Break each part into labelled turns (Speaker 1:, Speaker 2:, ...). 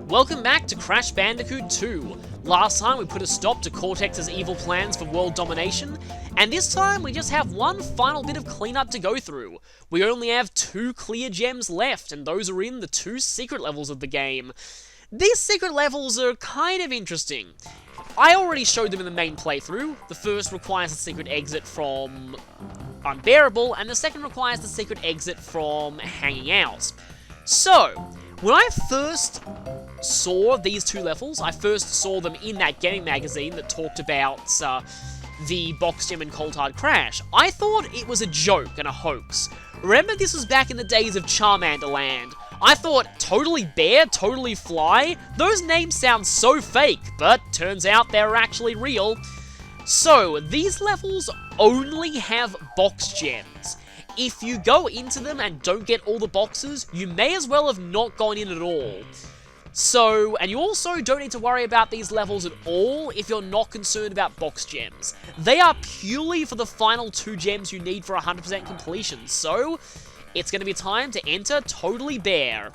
Speaker 1: Welcome back to Crash Bandicoot 2. Last time we put a stop to Cortex's evil plans for world domination, and this time we just have one final bit of cleanup to go through. We only have 2 clear gems left, and those are in the 2 secret levels of the game. These secret levels are kind of interesting. I already showed them in the main playthrough. The first requires a secret exit from Unbearable, and the second requires the secret exit from Hanging Out. So, when I first saw these 2 levels, I first saw them in that gaming magazine that talked about the box gem and Cold Hard Crash. I thought it was a joke and a hoax. Remember, this was back in the days of Charmander Land. I thought, Totally Bear, Totally Fly? Those names sound so fake, but turns out they're actually real. So, these levels only have box gems. If you go into them and don't get all the boxes, you may as well have not gone in at all. So, and you also don't need to worry about these levels at all if you're not concerned about box gems. They are purely for the final 2 gems you need for 100% completion, so it's going to be time to enter Totally Bear.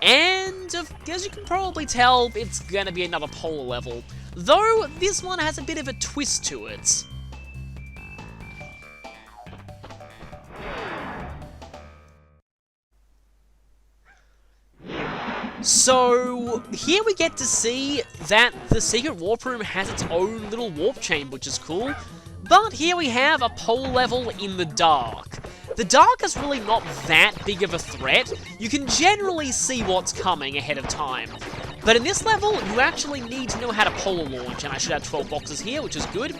Speaker 1: And, as you can probably tell, it's going to be another polar level, though this one has a bit of a twist to it. So, here we get to see that the secret warp room has its own little warp chamber, which is cool. But here we have a pole level in the dark. The dark is really not that big of a threat. You can generally see what's coming ahead of time. But in this level, you actually need to know how to polar launch, and I should have 12 boxes here, which is good.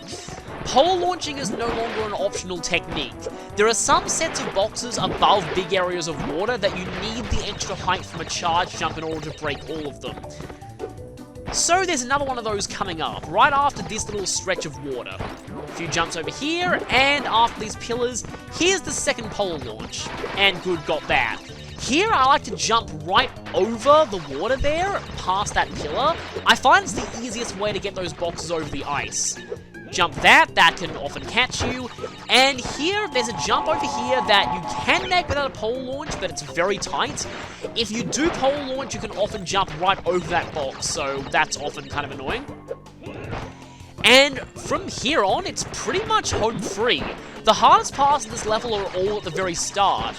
Speaker 1: Polar launching is no longer an optional technique. There are some sets of boxes above big areas of water that you need the extra height from a charge jump in order to break all of them. So there's another one of those coming up, right after this little stretch of water. A few jumps over here, and after these pillars, here's the second polar launch. And good, got that. Here, I like to jump right over the water there, past that pillar. I find it's the easiest way to get those boxes over the ice. Jump that can often catch you. And here, there's a jump over here that you can make without a pole launch, but it's very tight. If you do pole launch, you can often jump right over that box, so that's often kind of annoying. And from here on, it's pretty much home free. The hardest parts of this level are all at the very start.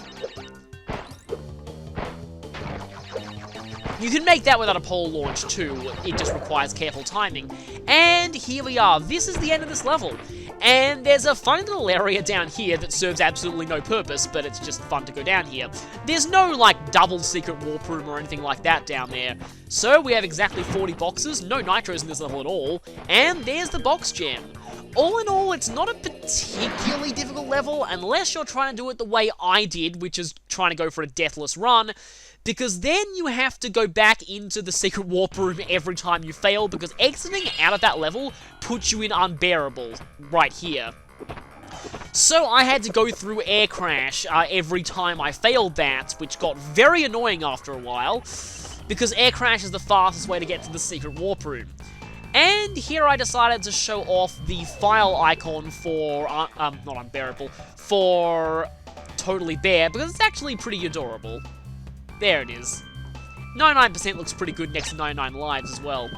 Speaker 1: You can make that without a pole launch too, it just requires careful timing. And here we are, this is the end of this level. And there's a funny little area down here that serves absolutely no purpose, but it's just fun to go down here. There's no, like, double secret warp room or anything like that down there. So we have exactly 40 boxes, no nitros in this level at all, and there's the box gem. All in all, it's not a particularly difficult level, unless you're trying to do it the way I did, which is trying to go for a deathless run, because then you have to go back into the secret warp room every time you fail, because exiting out of that level puts you in Unbearable, right here. So I had to go through Air Crash every time I failed that, which got very annoying after a while, because Air Crash is the fastest way to get to the secret warp room. And here I decided to show off the file icon for, not Unbearable, for Totally Bear, because it's actually pretty adorable. There it is. 99% looks pretty good next to 99 lives as well.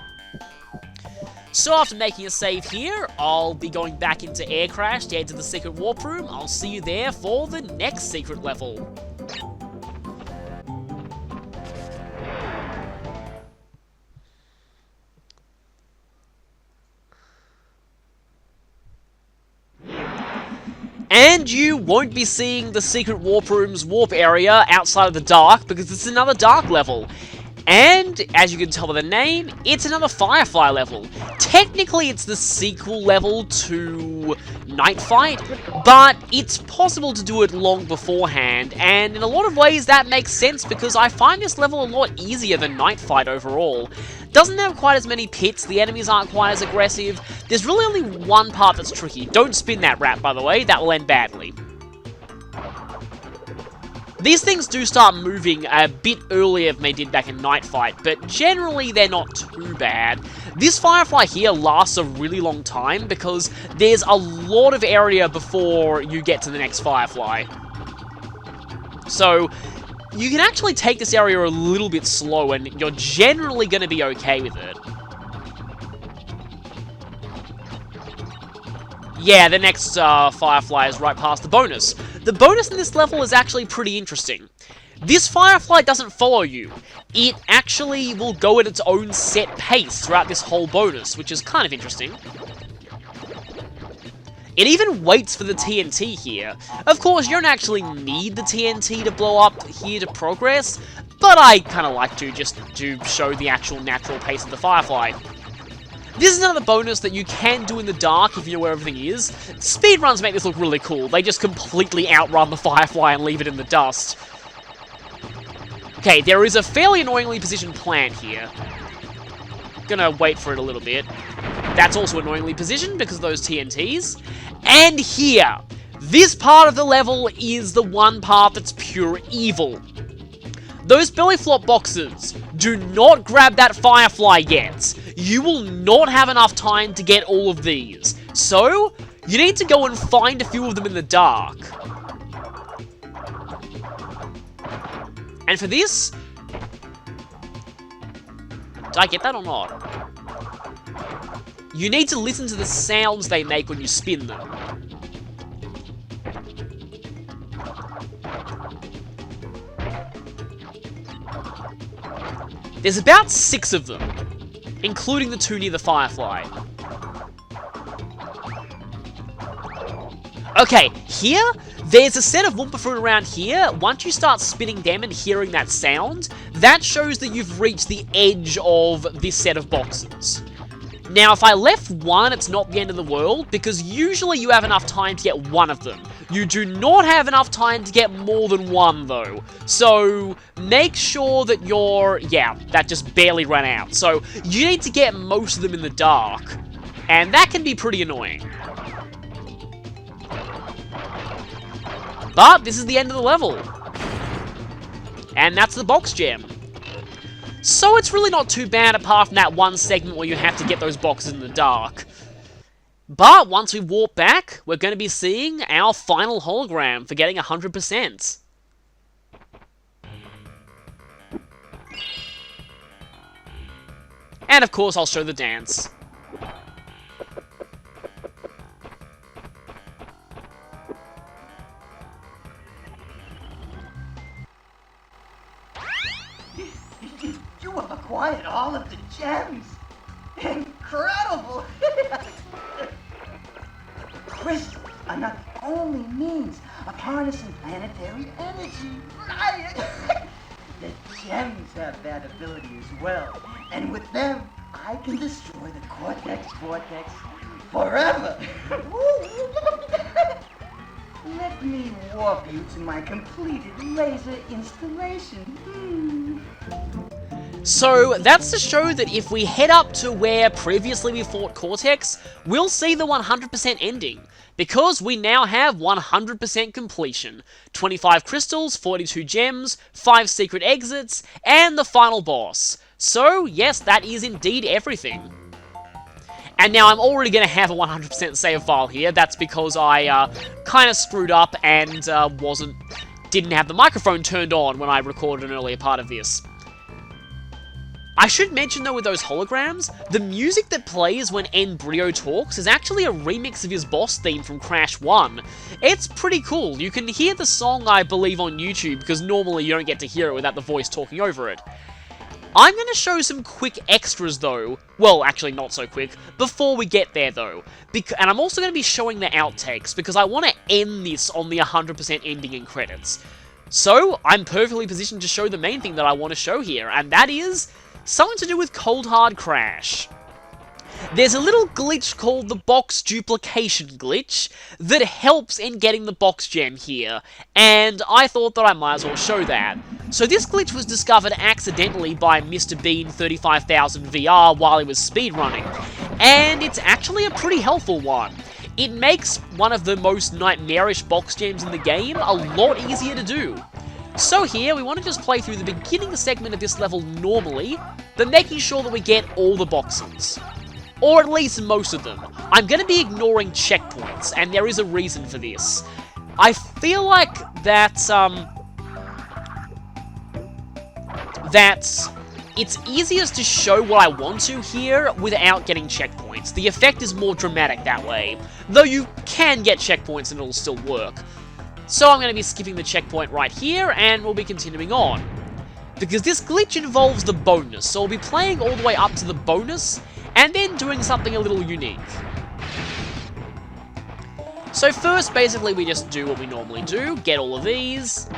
Speaker 1: So after making a save here, I'll be going back into Air Crash to head to the secret warp room. I'll see you there for the next secret level. And you won't be seeing the secret warp room's warp area outside of the dark, because it's another dark level. And, as you can tell by the name, it's another Firefly level. Technically, it's the sequel level to Night Fight, but it's possible to do it long beforehand, and in a lot of ways that makes sense, because I find this level a lot easier than Night Fight overall. Doesn't have quite as many pits, the enemies aren't quite as aggressive. There's really only one part that's tricky. Don't spin that rat, by the way, that will end badly. These things do start moving a bit earlier than they did back in Night Fight, but generally they're not too bad. This Firefly here lasts a really long time because there's a lot of area before you get to the next Firefly. So, you can actually take this area a little bit slow, and you're generally going to be okay with it. Yeah, the next Firefly is right past the bonus. The bonus in this level is actually pretty interesting. This Firefly doesn't follow you. It actually will go at its own set pace throughout this whole bonus, which is kind of interesting. It even waits for the TNT here. Of course, you don't actually need the TNT to blow up here to progress, but I kind of like to, just to show the actual natural pace of the Firefly. This is another bonus that you can do in the dark if you know where everything is. Speedruns make this look really cool. They just completely outrun the Firefly and leave it in the dust. Okay, there is a fairly annoyingly positioned plant here. Gonna wait for it a little bit. That's also annoyingly positioned because of those TNTs. And here, this part of the level is the one part that's pure evil. Those belly flop boxes, do not grab that Firefly yet. You will not have enough time to get all of these. So, you need to go and find a few of them in the dark. And for this, did I get that or not? You need to listen to the sounds they make when you spin them. There's about 6 of them, including the 2 near the Firefly. Okay, here, there's a set of Wumpa Fruit around here. Once you start spinning them and hearing that sound, that shows that you've reached the edge of this set of boxes. Now, if I left one, it's not the end of the world, because usually you have enough time to get one of them. You do not have enough time to get more than one, though. So, make sure that you're... yeah, that just barely ran out. So, you need to get most of them in the dark. And that can be pretty annoying. But, this is the end of the level. And that's the box gem. So it's really not too bad apart from that one segment where you have to get those boxes in the dark. But once we warp back, we're going to be seeing our final hologram for getting 100%. And of course I'll show the dance.
Speaker 2: You have acquired all of the gems! Incredible! Crystals are not the only means of harnessing planetary energy, right? The gems have that ability as well, and with them, I can destroy the Cortex Vortex forever! Let me warp you to my completed laser installation.
Speaker 1: So, that's to show that if we head up to where previously we fought Cortex, we'll see the 100% ending, because we now have 100% completion. 25 crystals, 42 gems, 5 secret exits, and the final boss. So, yes, that is indeed everything. And now I'm already going to have a 100% save file here. That's because I kind of screwed up and didn't have the microphone turned on when I recorded an earlier part of this. I should mention though with those holograms, the music that plays when Embryo talks is actually a remix of his boss theme from Crash 1. It's pretty cool. You can hear the song, I believe, on YouTube, because normally you don't get to hear it without the voice talking over it. I'm going to show some quick extras though, well actually not so quick, before we get there though. And I'm also going to be showing the outtakes, because I want to end this on the 100% ending in credits. So, I'm perfectly positioned to show the main thing that I want to show here, and that is something to do with Cold Hard Crash. There's a little glitch called the box duplication glitch that helps in getting the box gem here, and I thought that I might as well show that. So this glitch was discovered accidentally by Mr. Bean 35000 VR while he was speedrunning, and it's actually a pretty helpful one. It makes one of the most nightmarish box gems in the game a lot easier to do. So here, we want to just play through the beginning segment of this level normally, but making sure that we get all the boxes. Or at least most of them. I'm going to be ignoring checkpoints, and there is a reason for this. I feel like that, that it's easiest to show what I want to here without getting checkpoints. The effect is more dramatic that way, though you can get checkpoints and it'll still work. So I'm going to be skipping the checkpoint right here, and we'll be continuing on. Because this glitch involves the bonus, so we'll be playing all the way up to the bonus, and then doing something a little unique. So first, basically, we just do what we normally do, get all of these.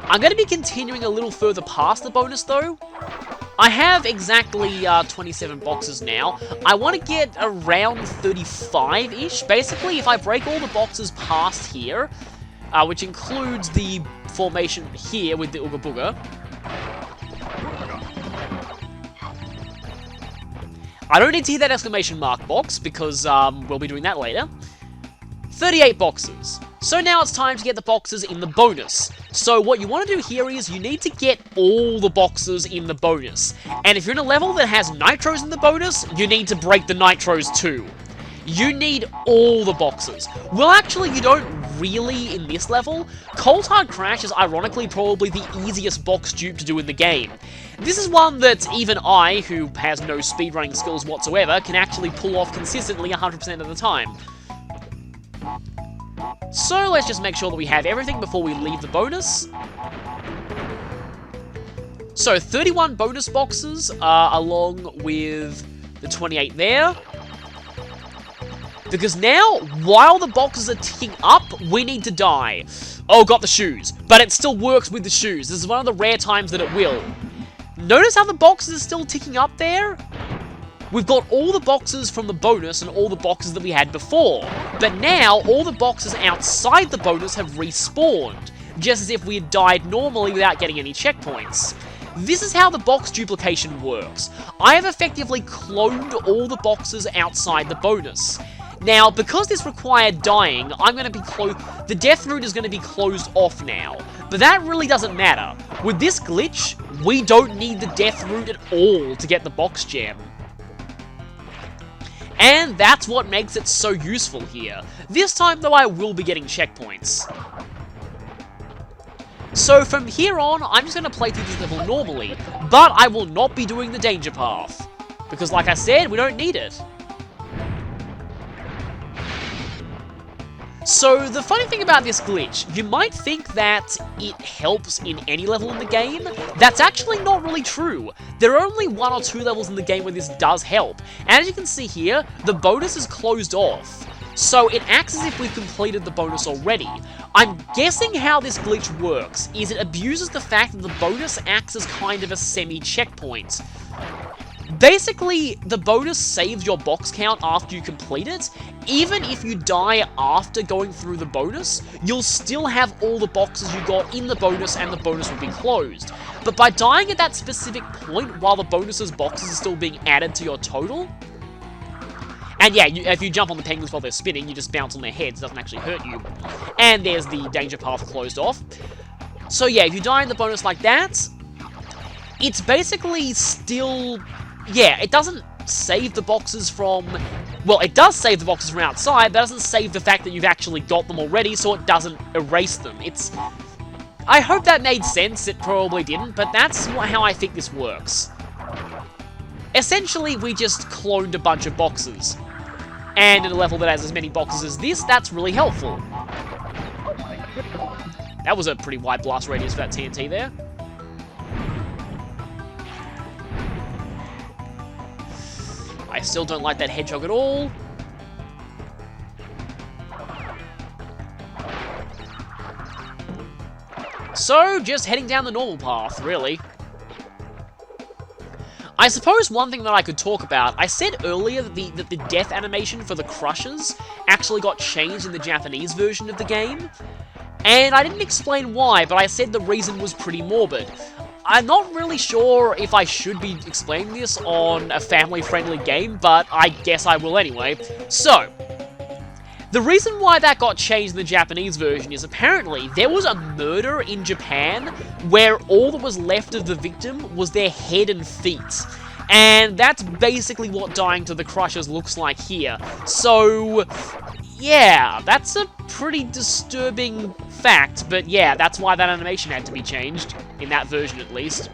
Speaker 1: I'm going to be continuing a little further past the bonus, though. I have exactly 27 boxes now. I want to get around 35-ish. Basically, if I break all the boxes past here, which includes the formation here with the Ooga Booga, I don't need to hit that exclamation mark box, because we'll be doing that later. 38 boxes. So now it's time to get the boxes in the bonus. So what you want to do here is you need to get all the boxes in the bonus. And if you're in a level that has nitros in the bonus, you need to break the nitros too. You need all the boxes. Well, actually, you don't really in this level. Cold Hard Crash is ironically probably the easiest box dupe to do in the game. This is one that even I, who has no speedrunning skills whatsoever, can actually pull off consistently 100% of the time. So let's just make sure that we have everything before we leave the bonus. So 31 bonus boxes, along with the 28 there. Because now, while the boxes are ticking up, we need to die. Oh, got the shoes. But it still works with the shoes. This is one of the rare times that it will. Notice how the boxes are still ticking up there? We've got all the boxes from the bonus and all the boxes that we had before. But now, all the boxes outside the bonus have respawned, just as if we had died normally without getting any checkpoints. This is how the box duplication works. I have effectively cloned all the boxes outside the bonus. Now, because this required dying, the death route is going to be closed off now. But that really doesn't matter. With this glitch, we don't need the death route at all to get the box gem. And that's what makes it so useful here. This time, though, I will be getting checkpoints. So from here on, I'm just going to play through this level normally, but I will not be doing the danger path. Because like I said, we don't need it. So, the funny thing about this glitch, you might think that it helps in any level in the game. That's actually not really true. There are only 1 or 2 levels in the game where this does help. And as you can see here, the bonus is closed off. So, it acts as if we've completed the bonus already. I'm guessing how this glitch works is it abuses the fact that the bonus acts as kind of a semi-checkpoint. Basically, the bonus saves your box count after you complete it. Even if you die after going through the bonus, you'll still have all the boxes you got in the bonus and the bonus will be closed. But by dying at that specific point while the bonus's boxes are still being added to your total... And yeah, if you jump on the penguins while they're spinning, you just bounce on their heads, it doesn't actually hurt you. And there's the danger path closed off. So yeah, if you die in the bonus like that, it's basically still... Yeah, it doesn't save the boxes from... Well, it does save the boxes from outside, but it doesn't save the fact that you've actually got them already, so it doesn't erase them. I hope that made sense, it probably didn't, but that's how I think this works. Essentially, we just cloned a bunch of boxes. And in a level that has as many boxes as this, that's really helpful. That was a pretty wide blast radius for that TNT there. I still don't like that hedgehog at all. So, just heading down the normal path, really. I suppose one thing that I could talk about, I said earlier that the death animation for the Crushers actually got changed in the Japanese version of the game. And I didn't explain why, but I said the reason was pretty morbid. I'm not really sure if I should be explaining this on a family-friendly game, but I guess I will anyway. So, the reason why that got changed in the Japanese version is apparently there was a murder in Japan where all that was left of the victim was their head and feet. And that's basically what dying to the Crushers looks like here. So, yeah, that's a pretty disturbing fact, but yeah, that's why that animation had to be changed, in that version at least.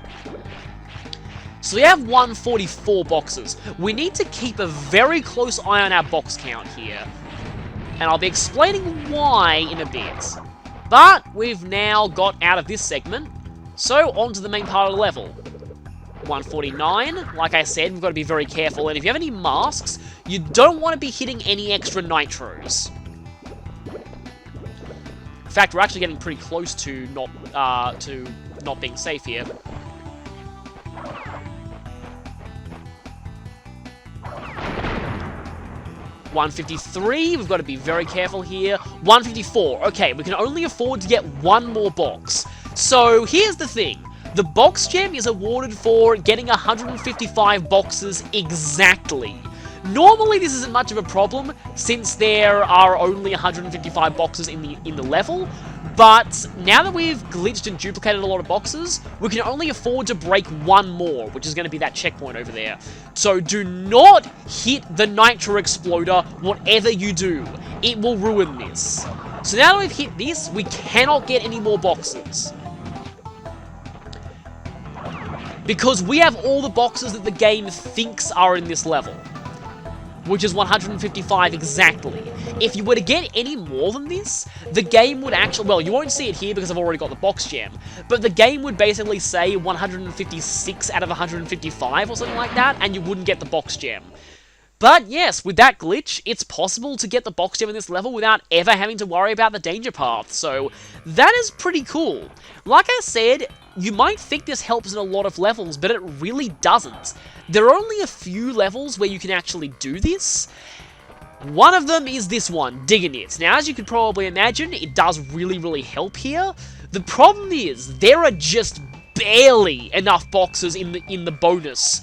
Speaker 1: So we have 144 boxes. We need to keep a very close eye on our box count here, and I'll be explaining why in a bit. But we've now got out of this segment, so on to the main part of the level. 149, like I said, we've got to be very careful, and if you have any masks, you don't want to be hitting any extra nitros. In fact, we're actually getting pretty close to not being safe here. $153, we've got to be very careful here. 154, okay, we can only afford to get one more box. So here's the thing. The box gem is awarded for getting 155 boxes exactly. Normally this isn't much of a problem, since there are only 155 boxes in the level, but now that we've glitched and duplicated a lot of boxes, we can only afford to break one more, which is going to be that checkpoint over there. So do not hit the Nitro Exploder, whatever you do. It will ruin this. So now that we've hit this, we cannot get any more boxes. Because we have all the boxes that the game thinks are in this level, which is 155 exactly. If you were to get any more than this, the game would actually, well, you won't see it here because I've already got the box gem, but the game would basically say 156 out of 155 or something like that, and you wouldn't get the box gem. But yes, with that glitch, it's possible to get the box gem in this level without ever having to worry about the danger path, so that is pretty cool. Like I said, you might think this helps in a lot of levels, but it really doesn't. There are only a few levels where you can actually do this. One of them is this one, Digging It. Now, as you could probably imagine, it does really help here. The problem is, there are just barely enough boxes in the bonus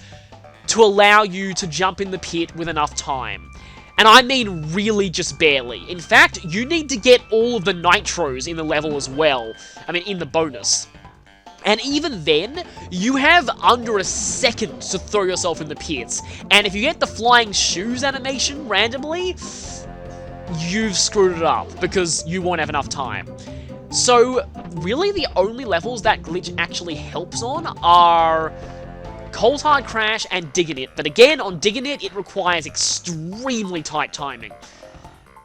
Speaker 1: to allow you to jump in the pit with enough time. And I mean really just barely. In fact, you need to get all of the nitros in the level as well. I mean, in the bonus. And even then, you have under a second to throw yourself in the pits. And if you get the flying shoes animation randomly, you've screwed it up, because you won't have enough time. So, really the only levels that glitch actually helps on are Cold Hard Crash and Digging It. But again, on Digging It, it requires extremely tight timing.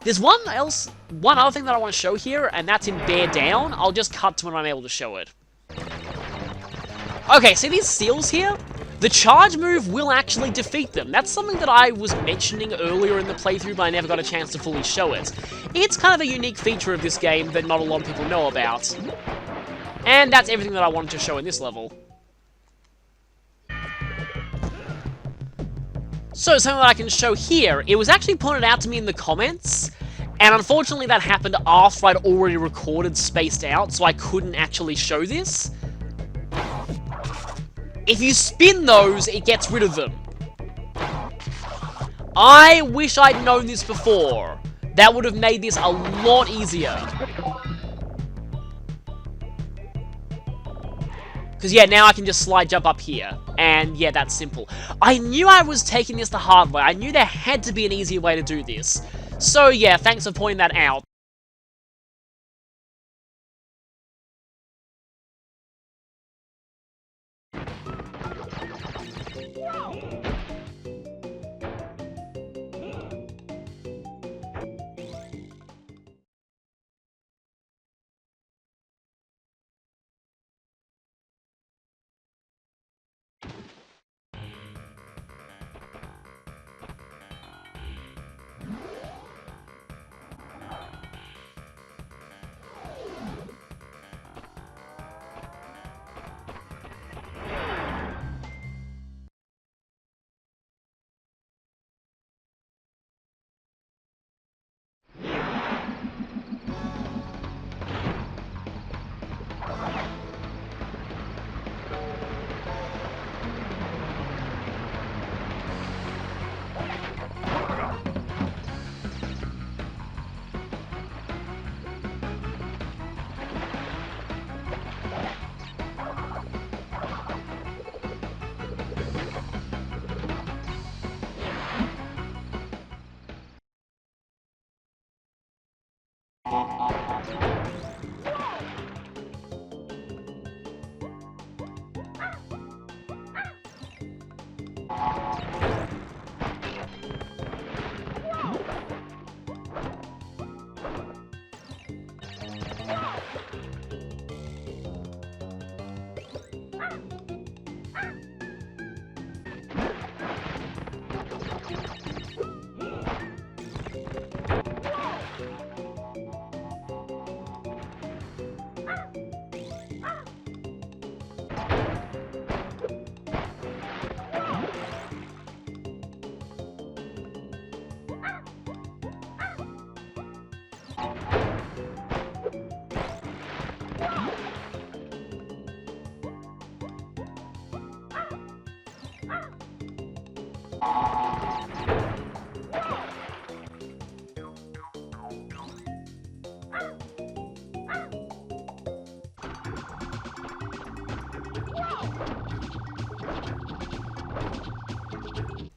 Speaker 1: There's one other thing that I want to show here, and that's in Bear Down. I'll just cut to when I'm able to show it. Okay, see these seals here? The charge move will actually defeat them. That's something that I was mentioning earlier in the playthrough, but I never got a chance to fully show it. It's kind of a unique feature of this game that not a lot of people know about. And that's everything that I wanted to show in this level. So, something that I can show here, it was actually pointed out to me in the comments, and unfortunately that happened after I'd already recorded Spaced Out, so I couldn't actually show this. If you spin those, it gets rid of them. I wish I'd known this before. That would have made this a lot easier. Because yeah, now I can just slide jump up here. And yeah, that's simple. I knew I was taking this the hard way. I knew there had to be an easier way to do this. So yeah, thanks for pointing that out.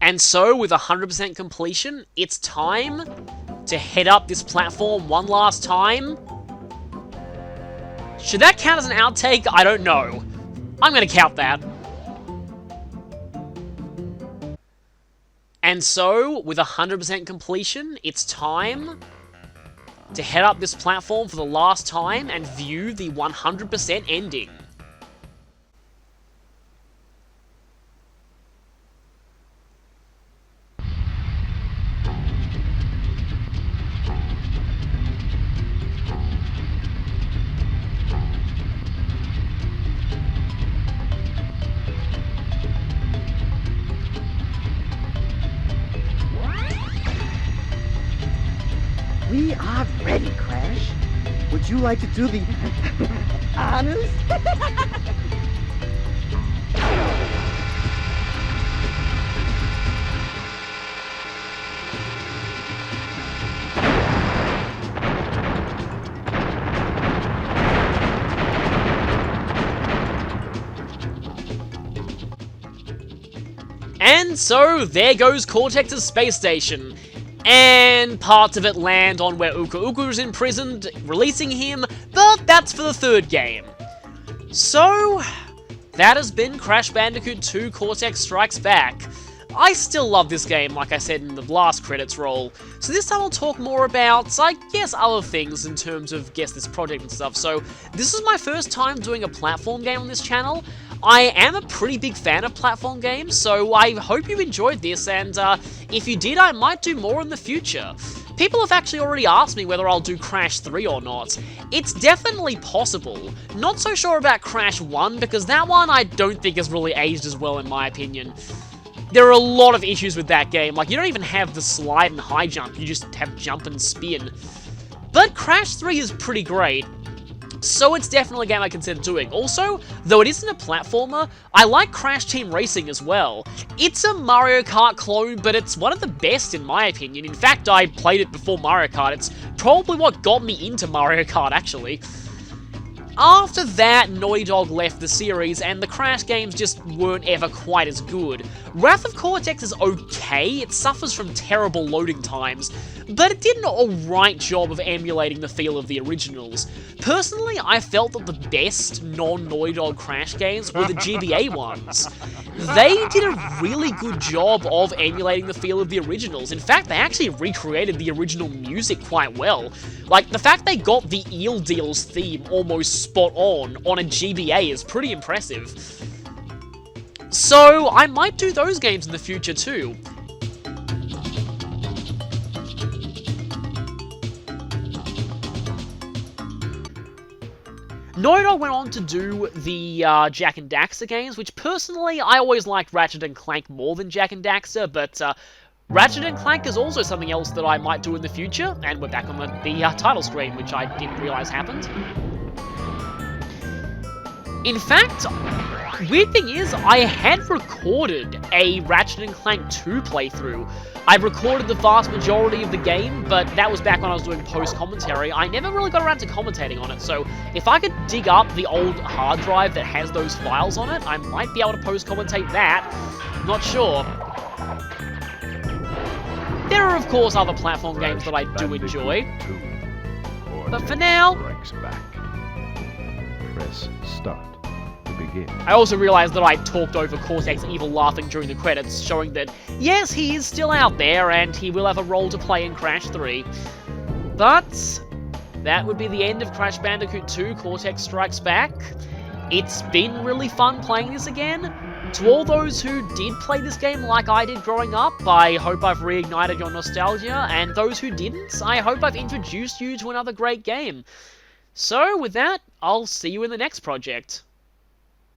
Speaker 1: And so, with 100% completion, it's time to head up this platform one last time. Should that count as an outtake? I don't know. I'm gonna count that. And so, with 100% completion, it's time to head up this platform for the last time and view the 100% ending.
Speaker 2: We are ready, Crash. Would you like to do the honors?
Speaker 1: And so, there goes Cortex's space station. And parts of it land on where Uka Uka is imprisoned, releasing him, but that's for the third game. So, that has been Crash Bandicoot 2 Cortex Strikes Back. I still love this game, like I said in the last credits roll, so this time I'll talk more about, I guess, other things in terms of, this project and stuff. So, this is my first time doing a platform game on this channel. I am a pretty big fan of platform games, so I hope you enjoyed this, and if you did, I might do more in the future. People have actually already asked me whether I'll do Crash 3 or not. It's definitely possible. Not so sure about Crash 1, because that one I don't think has really aged as well in my opinion. There are a lot of issues with that game, like you don't even have the slide and high jump, you just have jump and spin. But Crash 3 is pretty great. So it's definitely a game I consider doing. Also, though it isn't a platformer, I like Crash Team Racing as well. It's a Mario Kart clone, but it's one of the best in my opinion. In fact, I played it before Mario Kart. It's probably what got me into Mario Kart, actually. After that, Naughty Dog left the series, and the Crash games just weren't ever quite as good. Wrath of Cortex is okay, it suffers from terrible loading times, but it did an alright job of emulating the feel of the originals. Personally, I felt that the best non-Naughty Dog Crash games were the GBA ones. They did a really good job of emulating the feel of the originals. In fact, they actually recreated the original music quite well. Like, the fact they got the Eel Deals theme almost spot on a GBA is pretty impressive. So, I might do those games in the future too. Naughty Dog went on to do the Jak and Daxter games, which personally, I always liked Ratchet and Clank more than Jak and Daxter, but Ratchet and Clank is also something else that I might do in the future, and we're back on the title screen, which I didn't realise happened. In fact, weird thing is, I had recorded a Ratchet and Clank 2 playthrough. I recorded the vast majority of the game, but that was back when I was doing post-commentary. I never really got around to commentating on it, so if I could dig up the old hard drive that has those files on it, I might be able to post-commentate that. Not sure. There are, of course, other platform games that I do enjoy. But for now,
Speaker 3: Strikes back. Press start to begin.
Speaker 1: I also realized that I talked over Cortex Evil laughing during the credits, showing that, yes, he is still out there, and he will have a role to play in Crash 3. But that would be the end of Crash Bandicoot 2 Cortex Strikes Back. It's been really fun playing this again. To all those who did play this game like I did growing up, I hope I've reignited your nostalgia, and those who didn't, I hope I've introduced you to another great game. So, with that, I'll see you in the next project.